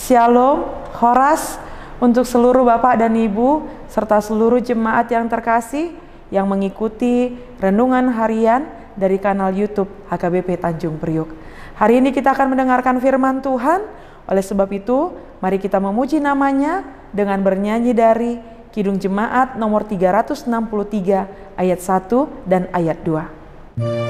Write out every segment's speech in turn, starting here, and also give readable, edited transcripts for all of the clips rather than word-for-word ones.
Shalom, Horas untuk seluruh Bapak dan Ibu serta seluruh jemaat yang terkasih yang mengikuti renungan harian dari kanal YouTube HKBP Tanjung Priuk. Hari ini kita akan mendengarkan firman Tuhan. Oleh sebab itu, mari kita memuji namanya dengan bernyanyi dari Kidung Jemaat nomor 363 ayat 1 dan ayat 2.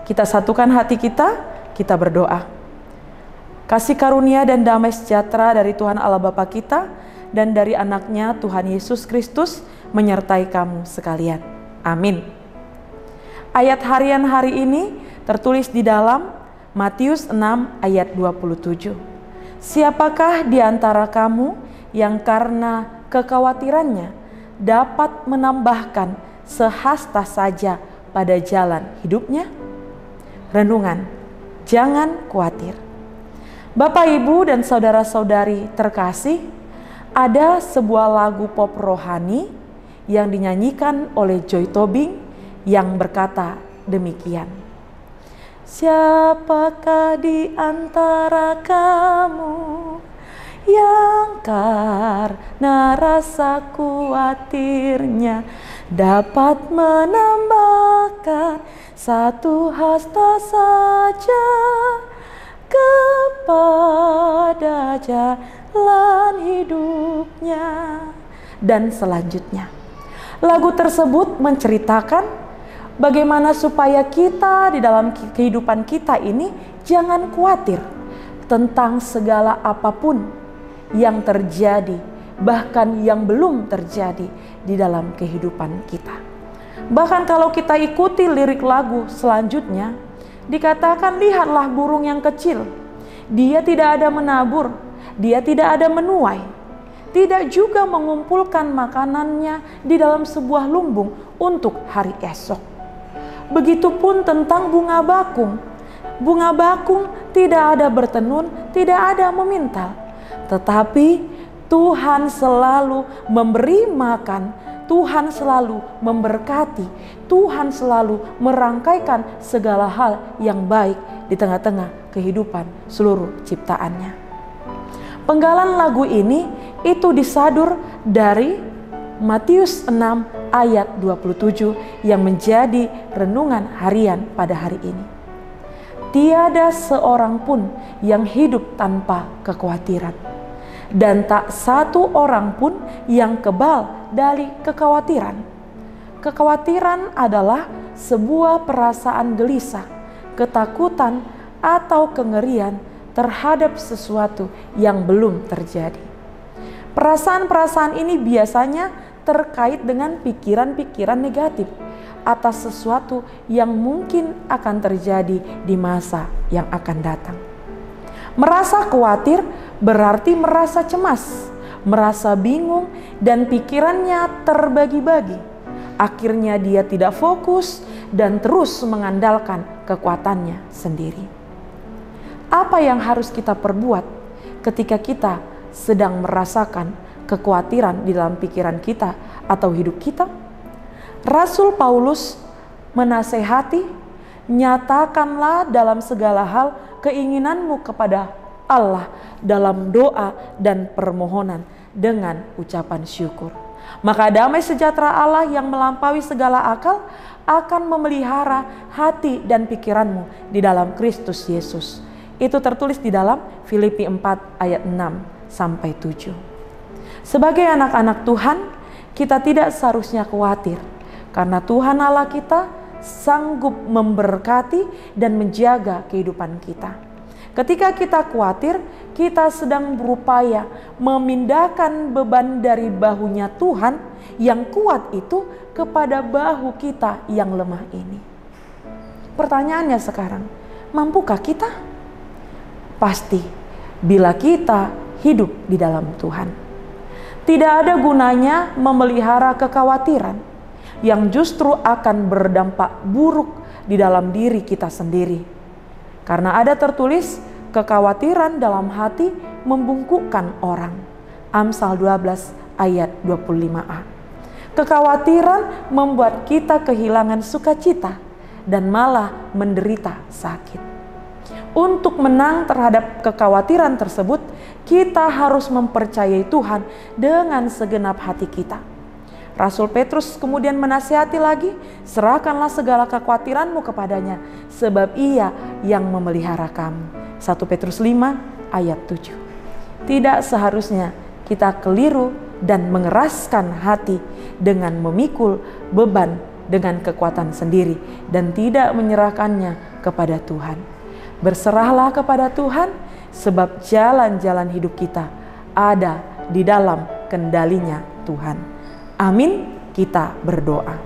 Kita satukan hati kita berdoa. Kasih karunia dan damai sejahtera dari Tuhan Allah Bapa kita dan dari anaknya Tuhan Yesus Kristus menyertai kamu sekalian. Amin. Ayat harian hari ini tertulis di dalam Matius 6 ayat 27. Siapakah di antara kamu yang karena kekhawatirannya dapat menambahkan sehasta saja pada jalan hidupnya? Renungan, jangan khawatir. Bapak, Ibu, dan saudara-saudari terkasih, ada sebuah lagu pop rohani yang dinyanyikan oleh Joy Tobing yang berkata demikian. Siapakah di antara kamu yang karena rasa khawatirnya dapat menambahkan satu hasta saja kepada jalan hidupnya. Dan selanjutnya, lagu tersebut menceritakan bagaimana supaya kita di dalam kehidupan kita ini jangan khawatir tentang segala apapun yang terjadi, bahkan yang belum terjadi di dalam kehidupan kita. Bahkan kalau kita ikuti lirik lagu selanjutnya, dikatakan lihatlah burung yang kecil. Dia tidak ada menabur, dia tidak ada menuai, tidak juga mengumpulkan makanannya di dalam sebuah lumbung untuk hari esok. Begitupun tentang bunga bakung. Bunga bakung tidak ada bertenun, tidak ada memintal. Tetapi Tuhan selalu memberi makan, Tuhan selalu memberkati, Tuhan selalu merangkaikan segala hal yang baik di tengah-tengah kehidupan seluruh ciptaannya. Penggalan lagu ini itu disadur dari Matius 6 ayat 27 yang menjadi renungan harian pada hari ini. Tiada seorang pun yang hidup tanpa kekhawatiran, dan tak satu orang pun yang kebal dari kekhawatiran. Kekhawatiran adalah sebuah perasaan gelisah, ketakutan, atau kengerian terhadap sesuatu yang belum terjadi. Perasaan-perasaan ini biasanya terkait dengan pikiran-pikiran negatif atas sesuatu yang mungkin akan terjadi di masa yang akan datang. Merasa khawatir berarti merasa cemas, merasa bingung dan pikirannya terbagi-bagi. Akhirnya dia tidak fokus dan terus mengandalkan kekuatannya sendiri. Apa yang harus kita perbuat ketika kita sedang merasakan kekhawatiran di dalam pikiran kita atau hidup kita? Rasul Paulus menasehati, nyatakanlah dalam segala hal keinginanmu kepada Allah dalam doa dan permohonan dengan ucapan syukur. Maka damai sejahtera Allah yang melampaui segala akal akan memelihara hati dan pikiranmu di dalam Kristus Yesus. Itu tertulis di dalam Filipi 4 ayat 6-7. Sebagai anak-anak Tuhan, kita tidak seharusnya khawatir karena Tuhan Allah kita sanggup memberkati dan menjaga kehidupan kita. Ketika kita khawatir, kita sedang berupaya memindahkan beban dari bahunya Tuhan yang kuat itu kepada bahu kita yang lemah ini. Pertanyaannya sekarang, mampukah kita? Pasti, bila kita hidup di dalam Tuhan. Tidak ada gunanya memelihara kekhawatiran yang justru akan berdampak buruk di dalam diri kita sendiri. Karena ada tertulis, kekhawatiran dalam hati membungkukkan orang. Amsal 12 ayat 25a. Kekhawatiran membuat kita kehilangan sukacita dan malah menderita sakit. Untuk menang terhadap kekhawatiran tersebut, kita harus mempercayai Tuhan dengan segenap hati kita. Rasul Petrus kemudian menasihati lagi, serahkanlah segala kekhawatiranmu kepadanya, sebab ia yang memelihara kamu. 1 Petrus 5 ayat 7. Tidak seharusnya kita keliru dan mengeraskan hati dengan memikul beban dengan kekuatan sendiri dan tidak menyerahkannya kepada Tuhan. Berserahlah kepada Tuhan, sebab jalan-jalan hidup kita ada di dalam kendalinya Tuhan. Amin, kita berdoa.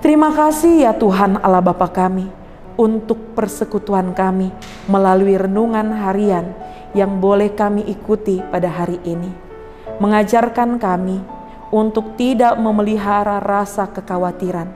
Terima kasih ya Tuhan Allah Bapa kami untuk persekutuan kami melalui renungan harian yang boleh kami ikuti pada hari ini. Mengajarkan kami untuk tidak memelihara rasa kekhawatiran,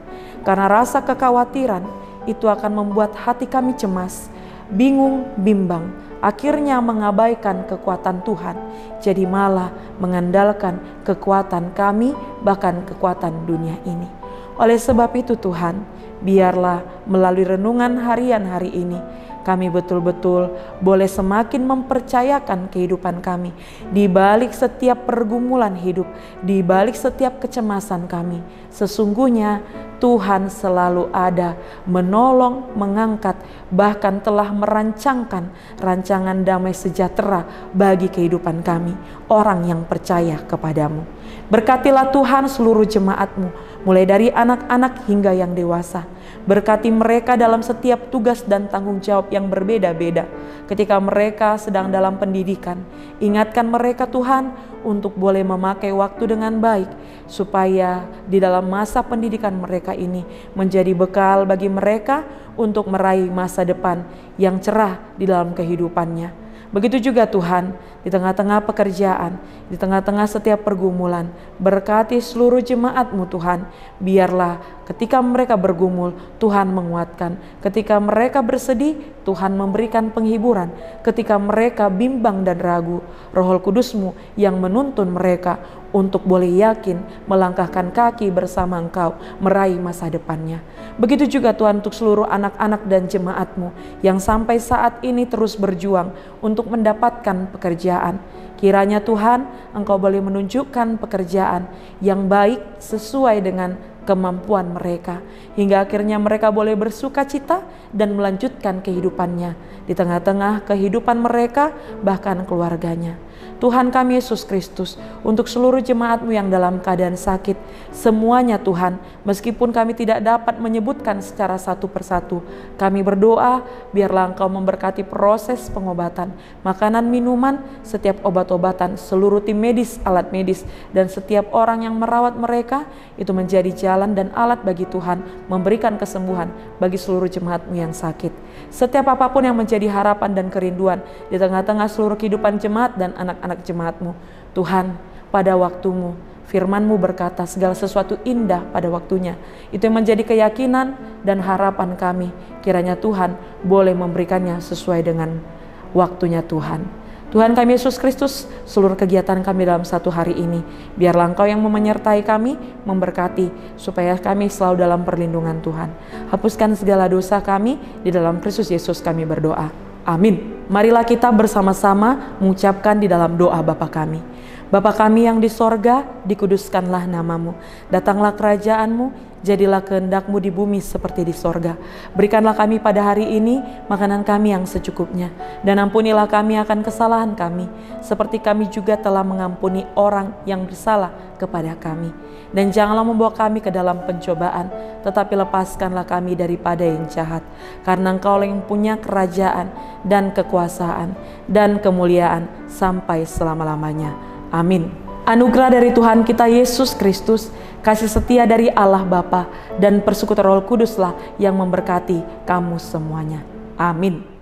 karena rasa kekhawatiran itu akan membuat hati kami cemas, bingung, bimbang, akhirnya mengabaikan kekuatan Tuhan, jadi malah mengandalkan kekuatan kami, bahkan kekuatan dunia ini. Oleh sebab itu Tuhan, biarlah melalui renungan harian hari ini, kami betul-betul boleh semakin mempercayakan kehidupan kami di balik setiap pergumulan hidup, di balik setiap kecemasan kami. Sesungguhnya Tuhan selalu ada, menolong, mengangkat, bahkan telah merancangkan rancangan damai sejahtera bagi kehidupan kami, orang yang percaya kepadamu. Berkatilah Tuhan seluruh jemaat-Mu, mulai dari anak-anak hingga yang dewasa. Berkati mereka dalam setiap tugas dan tanggung jawab yang berbeda-beda. Ketika mereka sedang dalam pendidikan, ingatkan mereka Tuhan untuk boleh memakai waktu dengan baik, supaya di dalam masa pendidikan mereka ini menjadi bekal bagi mereka untuk meraih masa depan yang cerah di dalam kehidupannya. Begitu juga Tuhan, di tengah-tengah pekerjaan, di tengah-tengah setiap pergumulan, berkati seluruh jemaat-Mu Tuhan. Biarlah ketika mereka bergumul, Tuhan menguatkan. Ketika mereka bersedih, Tuhan memberikan penghiburan. Ketika mereka bimbang dan ragu, Roh Kudus-Mu yang menuntun mereka untuk boleh yakin melangkahkan kaki bersama Engkau meraih masa depannya. Begitu juga Tuhan untuk seluruh anak-anak dan jemaat-Mu yang sampai saat ini terus berjuang untuk mendapatkan pekerjaan. Kiranya Tuhan, Engkau boleh menunjukkan pekerjaan yang baik sesuai dengan kemampuan mereka, hingga akhirnya mereka boleh bersuka cita dan melanjutkan kehidupannya di tengah-tengah kehidupan mereka, bahkan keluarganya. Tuhan kami Yesus Kristus, untuk seluruh jemaat-Mu yang dalam keadaan sakit, semuanya Tuhan, meskipun kami tidak dapat menyebutkan secara satu persatu, kami berdoa biarlah Engkau memberkati proses pengobatan, makanan, minuman, setiap obat-obatan, seluruh tim medis, alat medis, dan setiap orang yang merawat mereka, itu menjadi jalan dan alat bagi Tuhan memberikan kesembuhan bagi seluruh jemaat-Mu yang sakit. Setiap apapun yang menjadi harapan dan kerinduan di tengah-tengah seluruh kehidupan jemaat dan anak-anak jemaat-Mu, Tuhan, pada waktumu, firman-Mu berkata segala sesuatu indah pada waktunya. Itu yang menjadi keyakinan dan harapan kami. Kiranya Tuhan boleh memberikannya sesuai dengan waktunya Tuhan. Tuhan kami Yesus Kristus, seluruh kegiatan kami dalam satu hari ini, biarlah Engkau yang menyertai kami, memberkati, supaya kami selalu dalam perlindungan Tuhan. Hapuskan segala dosa kami, di dalam Kristus Yesus kami berdoa. Amin. Marilah kita bersama-sama mengucapkan di dalam doa Bapa kami. Bapa kami yang di sorga, dikuduskanlah namamu. Datanglah kerajaan-Mu, jadilah kehendak-Mu di bumi seperti di sorga. Berikanlah kami pada hari ini makanan kami yang secukupnya. Dan ampunilah kami akan kesalahan kami, seperti kami juga telah mengampuni orang yang bersalah kepada kami. Dan janganlah membawa kami ke dalam pencobaan, tetapi lepaskanlah kami daripada yang jahat. Karena Engkau yang punya kerajaan dan kekuasaan dan kemuliaan sampai selama-lamanya. Amin. Anugerah dari Tuhan kita Yesus Kristus, kasih setia dari Allah Bapa, dan persekutuan Roh Kuduslah yang memberkati kamu semuanya. Amin.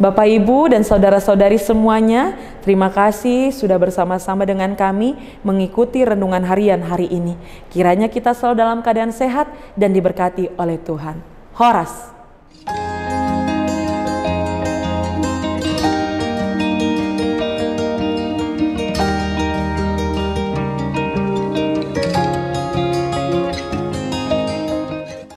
Bapak, Ibu, dan saudara-saudari semuanya, terima kasih sudah bersama-sama dengan kami mengikuti renungan harian hari ini. Kiranya kita selalu dalam keadaan sehat dan diberkati oleh Tuhan. Horas.